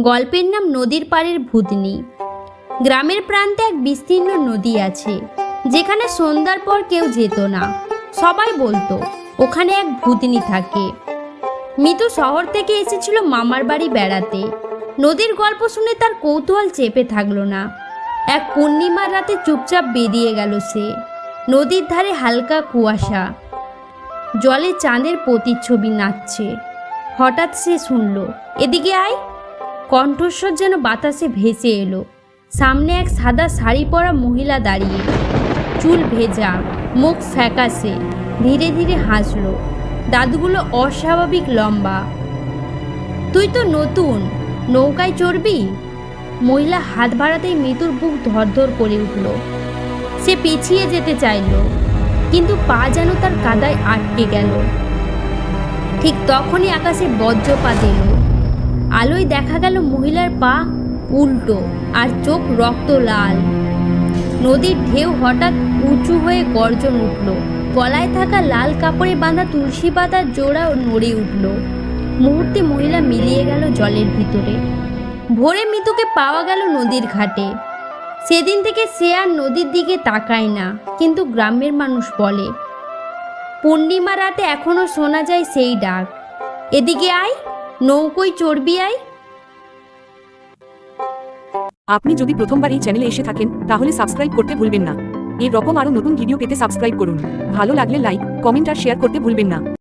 গল্পের নাম নদীর পাড়ের ভূতনি। গ্রামের প্রান্তে এক বিস্তীর্ণ নদী আছে, যেখানে সন্ধ্যার পর কেউ যেত না। সবাই বলতো ওখানে এক ভূতনি থাকে। মিতু শহর থেকে এসেছিল মামার বাড়ি বেড়াতে। নদীর গল্প শুনে তার কৌতূহল চেপে থাকলো না। এক পূর্ণিমার রাতে চুপচাপ বেরিয়ে গেল সে। নদীর ধারে হালকা কুয়াশা, জলে চাঁদের প্রতিচ্ছবি নাচছে। হঠাৎ সে শুনল, এদিকে আয়। কণ্ঠস্বর যেন বাতাসে ভেসে এলো। সামনে এক সাদা শাড়ি পরা মহিলা দাঁড়িয়ে, চুল ভেজা, মুখ ফ্যাকাশে, ধীরে ধীরে হাসলো। দাঁতগুলো অস্বাভাবিক লম্বা। তুই তো নতুন, নৌকায় চড়বি? মহিলা হাত বাড়াতেই মিতুর বুক ধরধর করে উঠল। সে পিছিয়ে যেতে চাইল, কিন্তু পা যেন তার কাদায় আটকে গেল। ঠিক তখনই আকাশে বজ্রপাত এলো। আলোয় দেখা গেল মহিলার পা উল্টো আর চোখ রক্ত লাল। নদীর ঢেউ হঠাৎ উঁচু হয়ে গর্জন উঠল। গলায় থাকা লাল কাপড়ে বাঁধা তুলসী পাতার জোড়াও নড়ে উঠল। মুহূর্তে মহিলা মিলিয়ে গেল জলের ভিতরে। ভোরে মিতুকে পাওয়া গেল নদীর ঘাটে। সেদিন থেকে সে আর নদীর দিকে তাকায় না। কিন্তু গ্রামের মানুষ বলে, পূর্ণিমা রাতে এখনো শোনা যায় সেই ডাক, এদিকে আয়, নৌকোয় চড়বি আয়। আপনি যদি প্রথমবার এই চ্যানেলে এসে থাকেন তাহলে সাবস্ক্রাইব করতে ভুলবেন না। এরকম আরও নতুন ভিডিও পেতে সাবস্ক্রাইব করুন। ভালো লাগলে লাইক, কমেন্ট আর শেয়ার করতে ভুলবেন না।